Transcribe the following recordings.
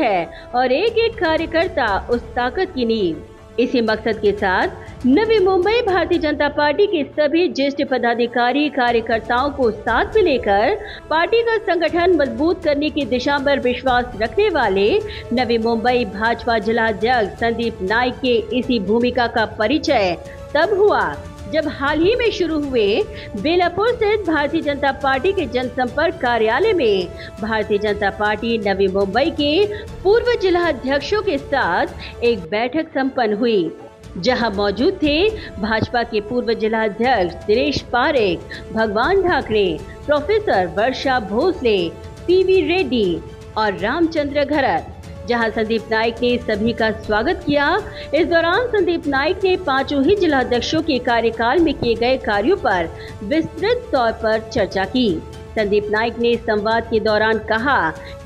है और एक एक कार्यकर्ता उस ताकत की नींव। इसी मकसद के साथ नवी मुंबई भारतीय जनता पार्टी के सभी ज्येष्ठ पदाधिकारी कार्यकर्ताओं को साथ में लेकर पार्टी का संगठन मजबूत करने की दिशा में विश्वास रखने वाले नवी मुंबई भाजपा जिलाध्यक्ष संदीप नाइक के इसी भूमिका का परिचय तब हुआ जब हाल ही में शुरू हुए बेलापुर स्थित भारतीय जनता पार्टी के जनसंपर्क कार्यालय में भारतीय जनता पार्टी नवी मुंबई के पूर्व जिलाध्यक्षों के साथ एक बैठक संपन्न हुई, जहां मौजूद थे भाजपा के पूर्व जिलाध्यक्ष दिनेश पारेख, भगवान ठाकरे, प्रोफेसर वर्षा भोसले, पीवी रेड्डी और रामचंद्र घरत। जहां संदीप नाइक ने सभी का स्वागत किया। इस दौरान संदीप नाइक ने पांचों ही जिलाध्यक्षों के कार्यकाल में किए गए कार्यों पर विस्तृत तौर पर चर्चा की। संदीप नाइक ने संवाद के दौरान कहा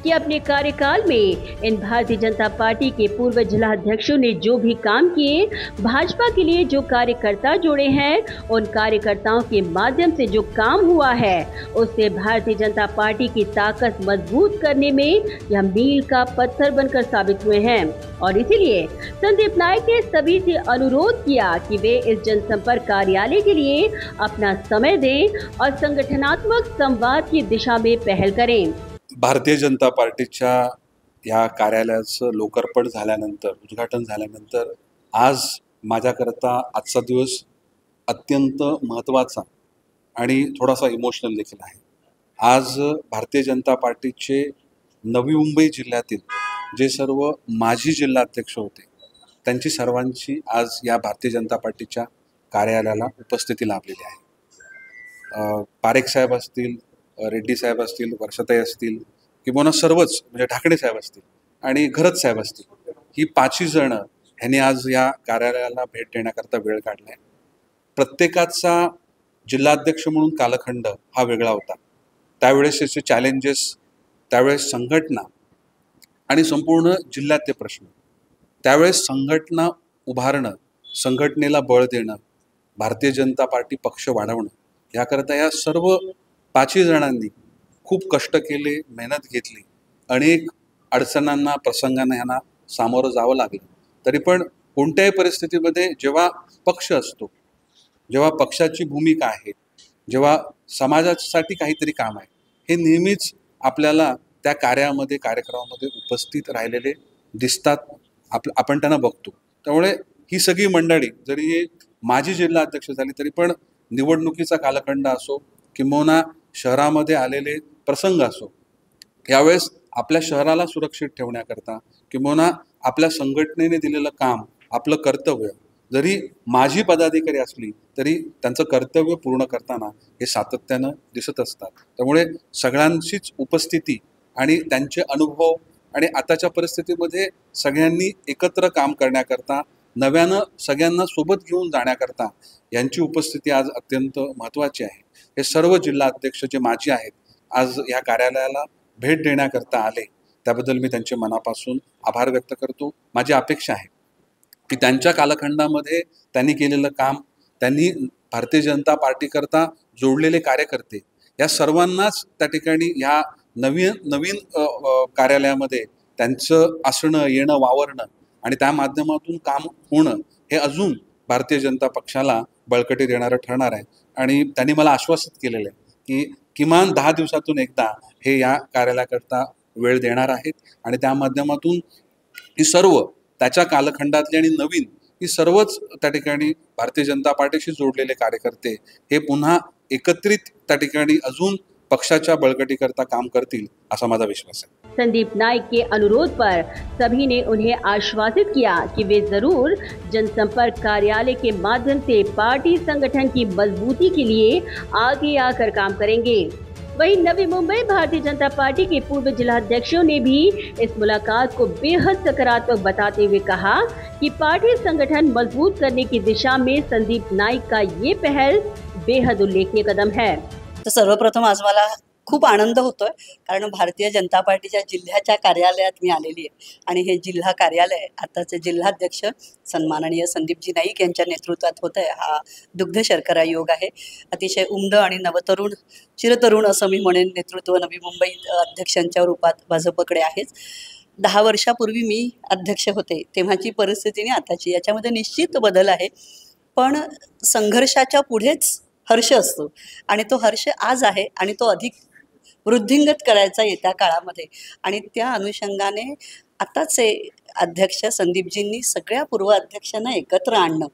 कि अपने कार्यकाल में इन भारतीय जनता पार्टी के पूर्व जिलाध्यक्षों ने जो भी काम किए, भाजपा के लिए जो कार्यकर्ता जोड़े हैं, उन कार्यकर्ताओं के माध्यम से जो काम हुआ है, उससे भारतीय जनता पार्टी की ताकत मजबूत करने में यह मील का पत्थर बनकर साबित हुए हैं। और इसीलिए संदीप नाइक ने सभी से अनुरोध किया कि वे इस जनसंपर्क कार्यालय के लिए अपना समय दें और संगठनात्मक संवाद की दिशा में पहल करें। भारतीय जनता पार्टीच्या या कार्यालयाचं लोकार्पण झाल्यानंतर, उद्घाटन झाल्यानंतर आज माझ्याकरता आजचा दिवस अत्यंत महत्त्वाचा आणि थोडासा इमोशनल देखील आहे। आज भारतीय जनता पार्टीचे नवी मुंबई जिल्ह्यातील जे सर्व माजी जिल्हाध्यक्ष होते, त्यांची सर्वांची आज या भारतीय जनता पार्टीच्या कार्यालयाला उपस्थिती लाभलेली आहे। पारेख साहेब असतील, रेड्डी साहेब असतील, वर्षाताई असतील, किंवा सर्वच म्हणजे ढाकणे साहेब असतील आणि घरत साहेब असतील, ही पाचही जण ह्यांनी आज या कार्यालयाला भेट देण्याकरता वेळ काढलाय। प्रत्येकाचा जिल्हाध्यक्ष म्हणून कालखंड हा वेगळा होता। त्यावेळेसचे चॅलेंजेस, त्यावेळेस संघटना आणि संपूर्ण जिल्ह्यातले प्रश्न, त्यावेळेस संघटना उभारणं, संघटनेला बळ देणं, भारतीय जनता पार्टी पक्ष वाढवणं, याकरता या सर्व पाचही जणांनी खूप कष्ट केले, मेहनत घेतली, अनेक अडचणांना, प्रसंगांना यांना सामोरं जावं लागलं। तरी पण कोणत्याही परिस्थितीमध्ये जेव्हा पक्ष असतो, जेव्हा पक्षाची भूमिका आहे, जेव्हा समाजासाठी काहीतरी काम आहे, हे नेहमीच आपल्याला त्या कार्यामध्ये, कार्यक्रमामध्ये उपस्थित राहिलेले दिसतात, आपण त्यांना बघतो। त्यामुळे ही सगळी मंडळी जरी हे माजी जिल्हा अध्यक्ष झाली तरी पण निवडणुकीचा कालखंड असो किंवा शहरामध्ये आलेले प्रसंग असो, यावेळेस आपल्या शहराला सुरक्षित ठेवण्याकरता किंवा आपल्या संघटनेने दिलेलं काम, आपलं कर्तव्य, जरी माजी पदाधिकारी असली तरी त्यांचं कर्तव्य पूर्ण करताना हे सातत्यानं दिसत असतात। त्यामुळे सगळ्यांचीच उपस्थिती आणि त्यांचे अनुभव आणि आताच्या परिस्थितीमध्ये सगळ्यांनी एकत्र काम करण्याकरता, नव्यानं सगळ्यांना सोबत घेऊन जाण्याकरता यांची उपस्थिती आज अत्यंत महत्त्वाची आहे। हे सर्व जिल्हाध्यक्ष जे माजी आहेत आज या कार्यालयाला भेट देण्याकरता आले, त्याबद्दल मी त्यांचे मनापासून आभार व्यक्त करतो। माझी अपेक्षा आहे की त्यांच्या कालखंडामध्ये त्यांनी केलेलं काम, त्यांनी भारतीय जनता पार्टीकरता जोडलेले कार्यकर्ते, या सर्वांनाच त्या ठिकाणी ह्या नवीन कार्यालयामध्ये त्यांचं असणं, येणं, वावरणं आणि त्या माध्यमातून काम होणं हे अजून भारतीय जनता पक्षाला बळकटी देणारं ठरणार आहे। आणि त्यांनी मला आश्वासित केलेलं आहे की किमान 10 दिवसातून एकदा हे या कार्यालयाकरता वेळ देणार आहेत आणि त्या माध्यमातून ही सर्व त्याच्या कालखंडातली आणि नवीन ही सर्वच त्या ठिकाणी भारतीय जनता पार्टीशी जोडलेले कार्यकर्ते हे पुन्हा एकत्रित त्या ठिकाणी अजून पक्षाच्या बळकटीकरता काम करतील असा माझा विश्वास आहे। संदीप नाइक के अनुरोध पर सभी ने उन्हें आश्वासित किया कि वे जरूर जनसंपर्क कार्यालय के माध्यम से पार्टी संगठन की मजबूती के लिए आगे आकर काम करेंगे। वहीं नवी मुंबई भारतीय जनता पार्टी के पूर्व जिलाध्यक्षों ने भी इस मुलाकात को बेहद सकारात्मक बताते हुए कहा कि पार्टी संगठन मजबूत करने की दिशा में संदीप नाइक का ये पहल बेहद उल्लेखनीय कदम है। तर सर्वप्रथम आज मला खूप आनंद होतोय, कारण भारतीय जनता पार्टीच्या जिल्ह्याच्या कार्यालयात मी आलेली आहे आणि हे जिल्हा कार्यालय आताचे जिल्हाध्यक्ष सन्माननीय संदीपजी नाईक यांच्या नेतृत्वात होत आहे। हा दुग्ध शर्करा योग आहे। अतिशय उमद आणि नवतरुण, चिरतरुण असं मी म्हणेन नेतृत्व नवी मुंबई अध्यक्षांच्या रूपात भाजपकडे आहेच। 10 वर्षापूर्वी मी अध्यक्ष होते तेव्हाची परिस्थिती आणि आताची याच्यामध्ये निश्चित बदल आहे. पण संघर्षाच्या पुढेच हर्ष असतो आणि तो हर्ष आज आहे आणि तो अधिक वृद्धिंगत करायचा येत्या काळामध्ये. आणि त्या अनुषंगाने आताचे अध्यक्ष संदीपजींनी सगळ्या पूर्व अध्यक्षांना एकत्र आणणं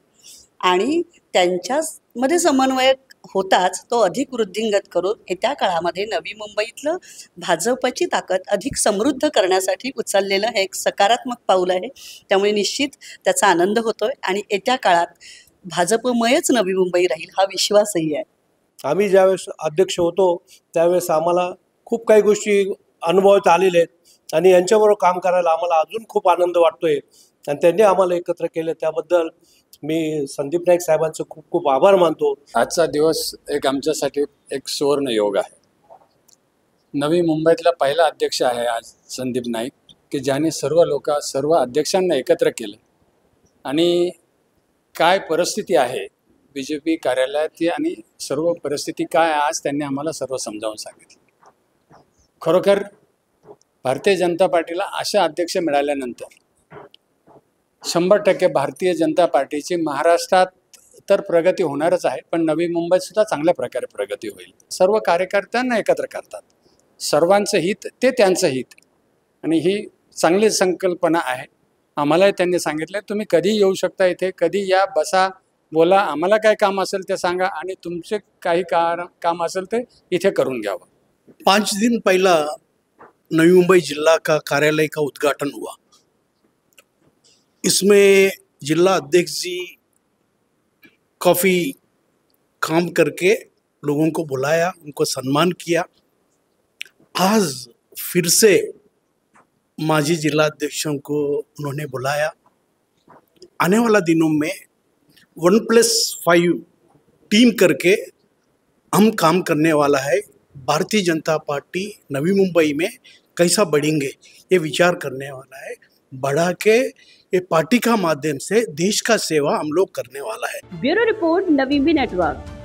आणि त्यांच्यामध्ये समन्वय होताच तो अधिक वृद्धिंगत करून येत्या काळामध्ये नवी मुंबईतलं भाजपची ताकद अधिक समृद्ध करण्यासाठी उचललेलं हे एक सकारात्मक पाऊल आहे. त्यामुळे निश्चित त्याचा आनंद होतोय आणि येत्या काळात भाजपमयच नवी मुंबई राहील हा विश्वासही आहे. आम्ही ज्यावेळेस अध्यक्ष होतो त्यावेळेस आम्हाला खूप काही गोष्टी अनुभवात आलेल्या आहेत आणि यांच्याबरोबर काम करायला आम्हाला अजून खूप आनंद वाटतोय आणि त्यांनी आम्हाला एकत्र केलं त्याबद्दल मी संदीप नाईक साहेबांचं खूप खूप आभार मानतो. आजचा दिवस एक आमच्यासाठी एक सुवर्ण योग आहे. नवी मुंबईतला पहिला अध्यक्ष आहे आज संदीप नाईक की ज्याने सर्व अध्यक्षांना एकत्र केलं आणि काय परिस्थिती आहे BJP कार्यालयात आणि सर्व परिस्थिती काय आज त्यांनी आम्हाला सर्व समजावून सांगितलं. खरोखर भारतीय जनता पार्टीला अशा अध्यक्ष मिळाल्यानंतर 100% भारतीय जनता पार्टीची महाराष्ट्रात तर प्रगती होणारच आहे, पण नवी मुंबईत सुद्धा चांगल्या प्रकारे प्रगती होईल. सर्व कार्यकर्त्यांना एकत्र करतात, सर्वांचं हित ते त्यांचं हित आणि ही चांगली संकल्पना आहे. आम्हालाही त्यांनी सांगितलं तुम्ही कधी येऊ शकता, इथे कधी या, बसा, बोला, आम्हाला काय काम असेल ते सांगा आणि तुमचे काही काम असेल ते इथे करून घ्यावं. 5 दिन पहला नवी मुंबई जिला का कार्यालय का उद्घाटन हुआ. इसमें जिला अध्यक्ष जी काफ़ी काम करके लोगों को बुलाया, उनको सम्मान किया. आज फिर से माजी जिला अध्यक्षों को उन्होंने बुलाया. आने वाला दिनों में 1+5 टीम करके हम काम करने वाला है. भारतीय जनता पार्टी नवी मुंबई में कैसा बढ़ेंगे ये विचार करने वाला है. बढ़ा के ये पार्टी का माध्यम से देश का सेवा हम लोग करने वाला है. ब्यूरो रिपोर्ट नवीन नेटवर्क.